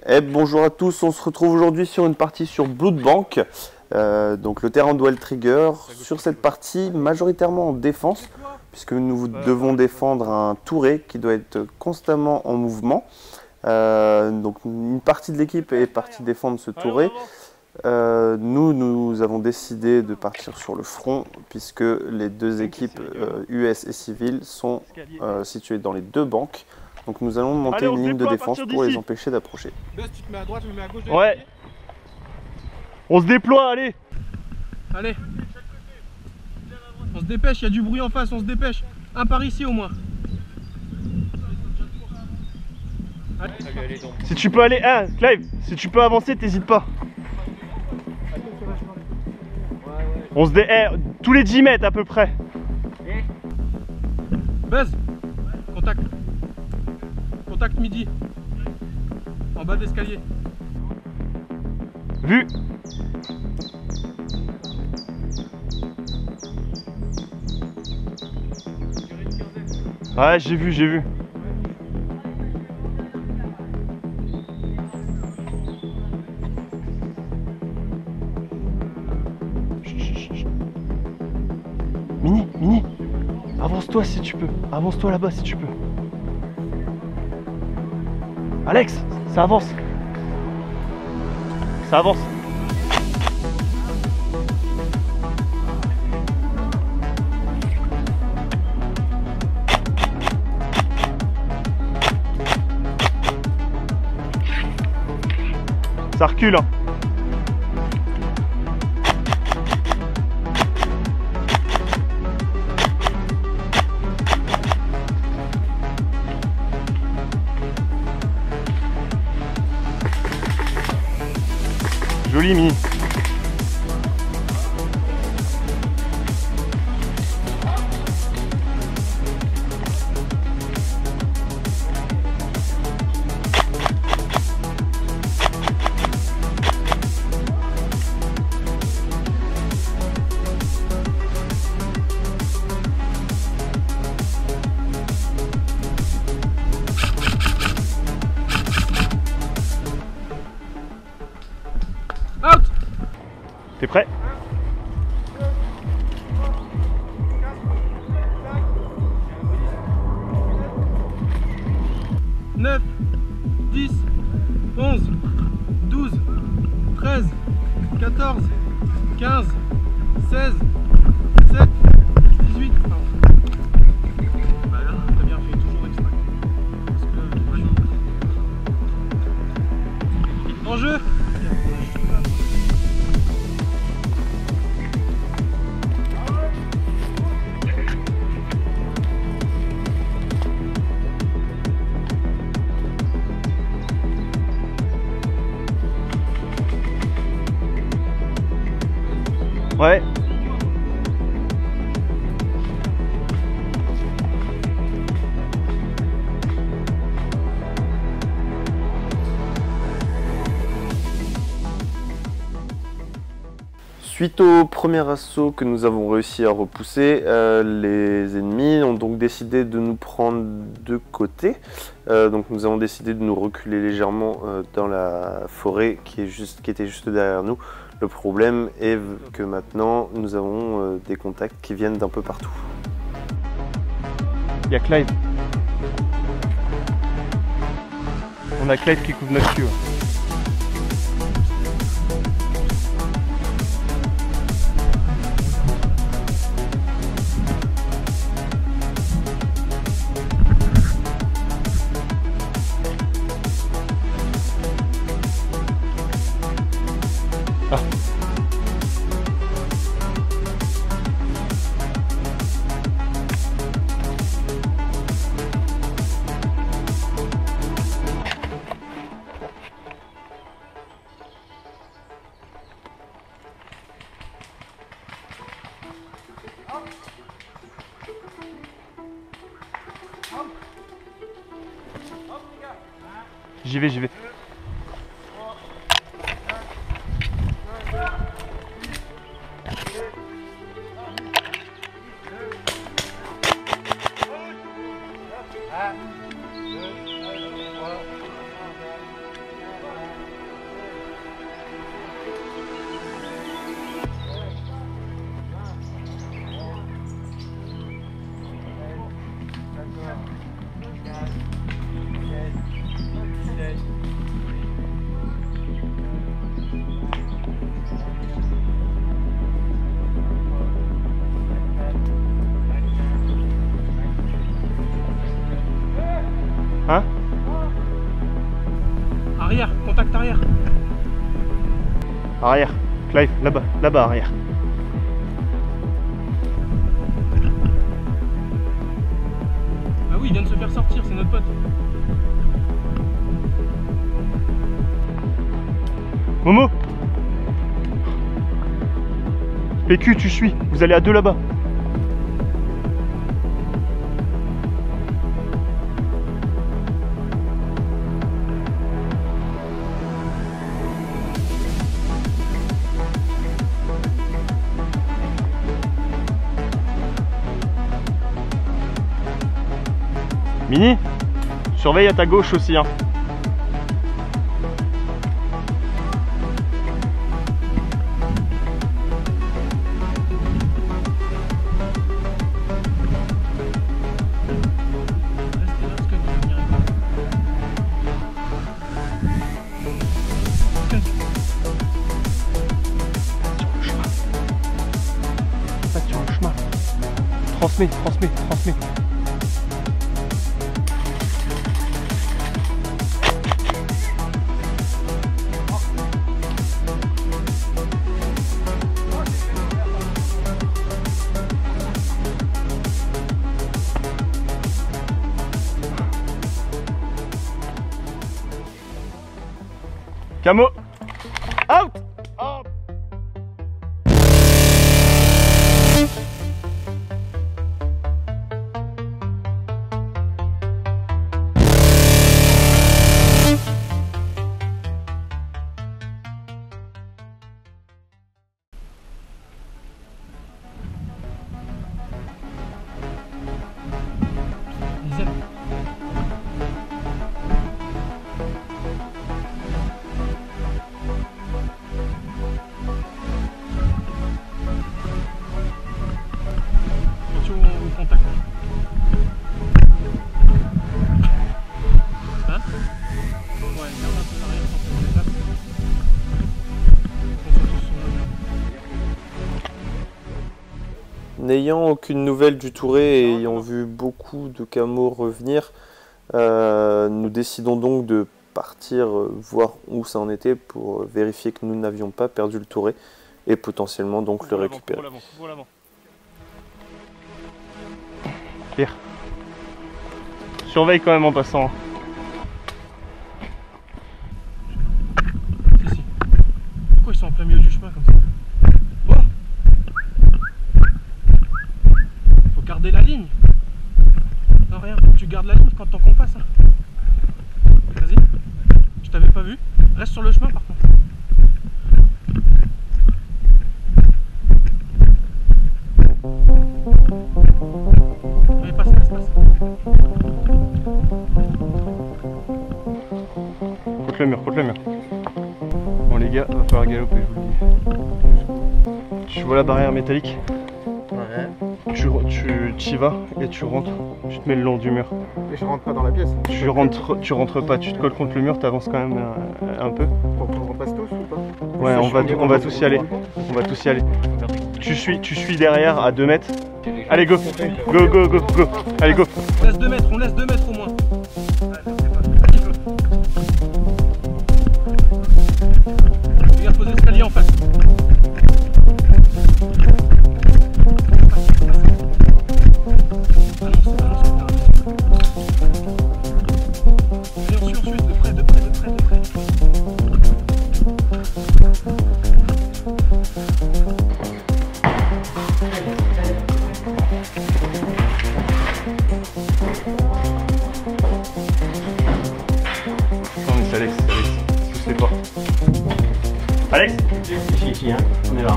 Et bonjour à tous, on se retrouve aujourd'hui sur une partie sur Bloodbank. Donc le terrain Duel Trigger. Sur cette partie, majoritairement en défense, puisque nous devons défendre un touret qui doit être constamment en mouvement. Donc une partie de l'équipe est partie défendre ce touret. Nous avons décidé de partir sur le front, puisque les deux équipes US et civiles sont situées dans les deux banques. Donc nous allons monter une ligne de défense pour les empêcher d'approcher. Buzz, tu te mets à droite, je me mets à gauche. Ouais. On se déploie, allez. Allez. On se dépêche, il y a du bruit en face, on se dépêche. Un par ici au moins. Allez. Si tu peux aller, Clive, si tu peux avancer, t'hésites pas. On se tous les 10 mètres à peu près. Buzz, contact. Contact midi. En bas d'escalier. Vu. Ouais, j'ai vu. Mini, avance-toi si tu peux. Avance-toi là-bas si tu peux. Alex, ça avance. Ça avance. Ça recule, hein. Joli Mini. Out. T'es prêt? 9, 10, 11, 12, 13, 14, 15, 16, 17, 18. Bah là, t'as bien fait toujours extra. Parce que... En jeu. Ouais. Suite au premier assaut que nous avons réussi à repousser, les ennemis ont donc décidé de nous prendre de côté. Donc nous avons décidé de nous reculer légèrement dans la forêt qui était juste derrière nous. Le problème est que maintenant nous avons des contacts qui viennent d'un peu partout. Il y a Clive. On a Clive qui couvre notre cul. Ah. J'y vais. Hein? Arrière, contact arrière. Arrière. Clive, là-bas, là-bas, arrière. Ah oui, il vient de se faire sortir, c'est notre pote. Momo! PQ, tu suis. Vous allez à deux là-bas. Mini, surveille à ta gauche aussi, hein. Sur le chemin. Transmets. Camo, out! Out! Dizaine. Attention au contact. Hein? Ouais, garde un peu l'arrière quand on les passe. N'ayant aucune nouvelle du Touré et ayant vu beaucoup de camos revenir, nous décidons donc de partir voir où ça en était pour vérifier que nous n'avions pas perdu le Touré et potentiellement donc le récupérer. Pierre, surveille quand même en passant. Si. Pourquoi ils sont en plein milieu du chemin comme ça? Oh, faut garder la ligne. Non, rien, faut que tu gardes la ligne quand ton compas. Hein. Vas-y. Je t'avais pas vu. Reste sur le chemin par contre. Oui, passe. Contre le mur. Bon les gars, va falloir galoper, je vous le dis. Tu vois la barrière métallique? Ouais. Tu y vas et tu rentres. Tu te mets le long du mur. Mais je rentre pas dans la pièce. Tu rentres pas, tu te colles contre le mur, tu avances quand même un peu. Pour qu'on repasse tous ou pas? Ouais, on va tous y aller. On va tous y aller. Tu suis derrière à 2 mètres. Allez, go. Allez, go. On laisse 2 mètres, au moins. Regarde, pose l'escalier en face. Allez, on suit ensuite, de près. Non mais c'est Alex. Pousse les pas. Alex, Ici, hein. On est là.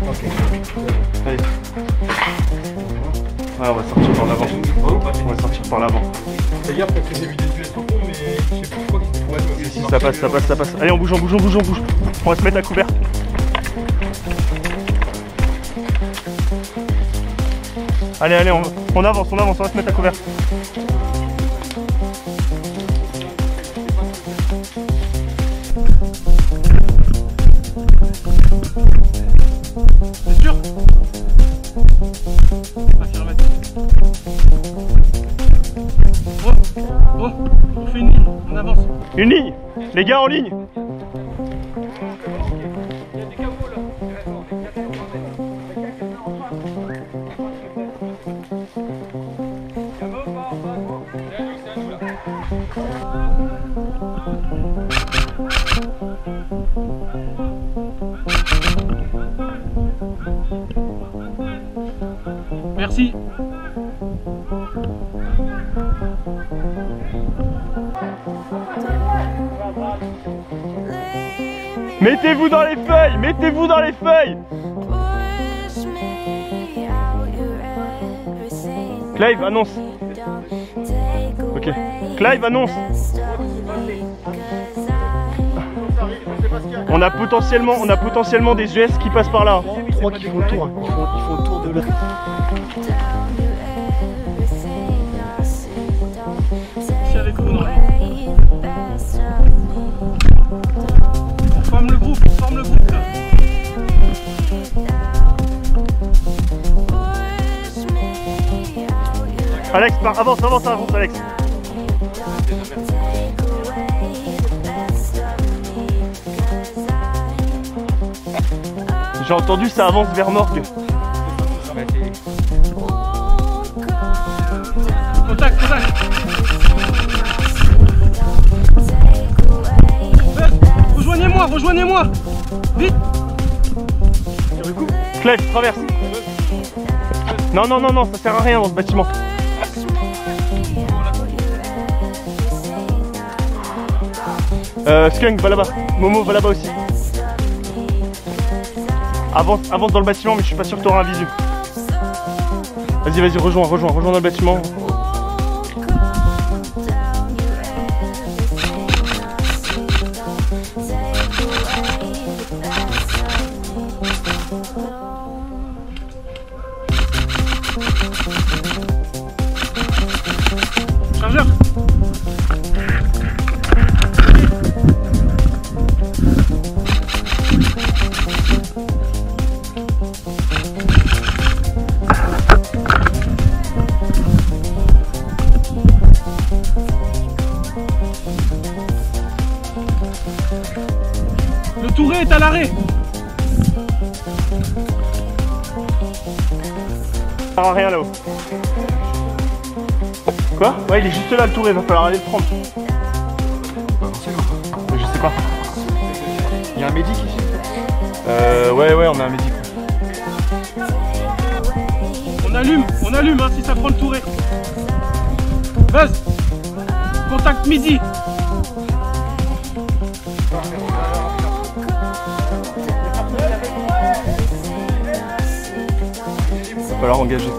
Ok. allez. Ouais, on va sortir par l'avant. Fais gaffe parce que j'ai vu des US au fond, mais je sais plus, je crois qu'il faut aller. Si, ça passe. Allez, on bouge. On va se mettre à couvert. Allez, allez, on avance, on va se mettre à couvert. C'est sûr? Pas kilomètre. Oh, on fait une ligne, on avance. Une ligne. Les gars en ligne. Il y a des caveaux là. Merci. Mettez-vous dans les feuilles, mettez-vous dans les feuilles. Clive annonce. Ok. Clive annonce. On a potentiellement des US qui passent par là. 3 qui font le tour. Ils font le tour de là. C'est avec vous, non? On forme le groupe, là. Alex, avance, Alex. J'ai entendu ça avance vers Morgue. Contact. Rejoignez-moi. Vite. Clive, traverse. Non, ça sert à rien dans ce bâtiment. Skunk va là-bas. Momo va là-bas aussi. Avance dans le bâtiment, mais je suis pas sûr que tu auras un visu. Vas-y, rejoins dans le bâtiment. Chargeur. Le Touré est à l'arrêt. Ça sert à rien là-haut. Quoi? Ouais, il est juste là le Touré, va falloir aller le prendre. Je sais pas. Il y a un médic ici. Ouais, on a un médic. On allume hein, si ça prend le Touré. Buzz. Contact midi. Va falloir engager.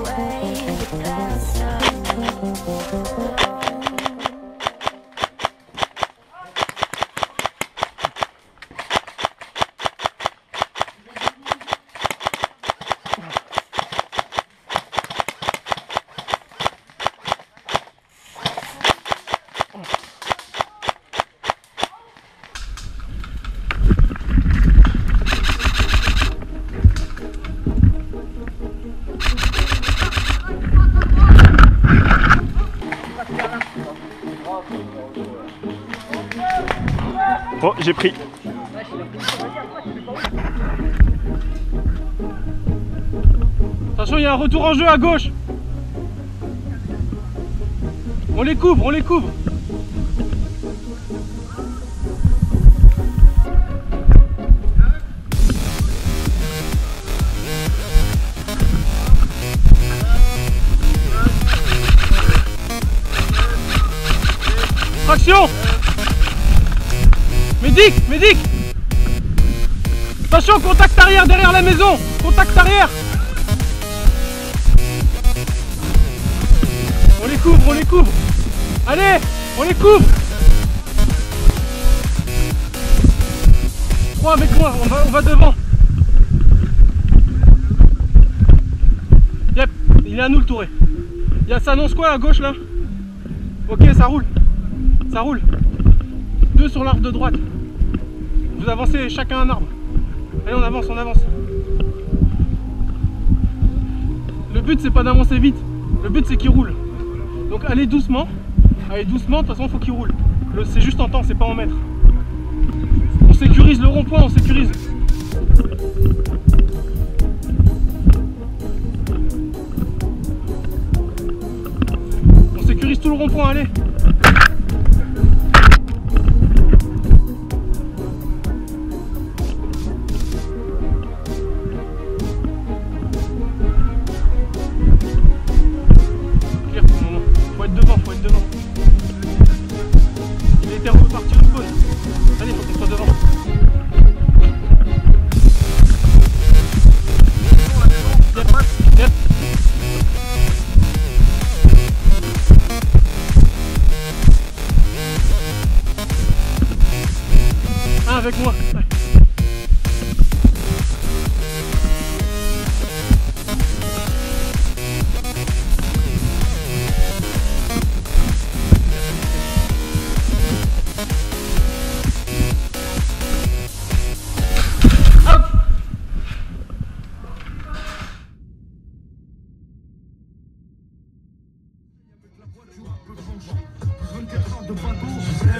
Bon, j'ai pris. Attention, il y a un retour en jeu à gauche. On les couvre. Traction. Médic. Attention, contact arrière derrière la maison. Contact arrière. On les couvre. Allez, on les couvre. 3 avec moi, on va devant. Yep, il Il est à nous le touré. Ça annonce quoi à gauche là? Ok, ça roule. Ça roule. 2 sur l'arbre de droite. Vous avancez chacun un arbre. Allez, on avance, on avance. Le but c'est pas d'avancer vite. Le but c'est qu'il roule. Donc allez doucement. Allez doucement, de toute façon il faut qu'il roule. C'est juste en temps, c'est pas en mètres. On sécurise le rond-point, on sécurise. On sécurise tout le rond-point, allez. Faut être devant, faut être devant. Il était reparti au spawn. Allez, faut qu'on soit devant. Un avec moi. Ouais.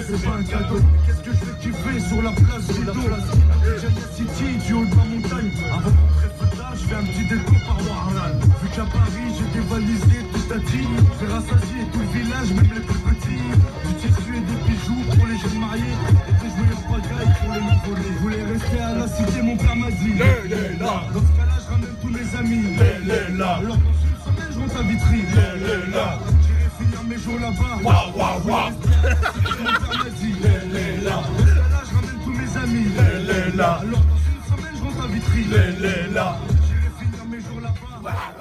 C'est pas un cadeau. Qu'est-ce que je vais kiffer sur la place Rideau? City, du haut de ma montagne. Avant mon préfétage, je fais un petit détour par Warlan. Vu qu'à Paris, j'ai dévalisé tout à dit. J'ai rassasié tout le village, même les plus petits. Du tissu et des bijoux pour les jeunes mariés. Et des jouets pagailles pour les nouveau-nés. Je voulais rester à la cité, mon père m'a dit. Dans ce cas-là, je ramène tous mes amis. Alors dans une semaine, je rentre à Vitry. J'irai finir mes jours là-bas. Mon père m'a dit. Dans ce cas-là, je ramène tous mes amis. Alors dans une semaine, je rentre à Vitry. J'irai finir mes jours là-bas.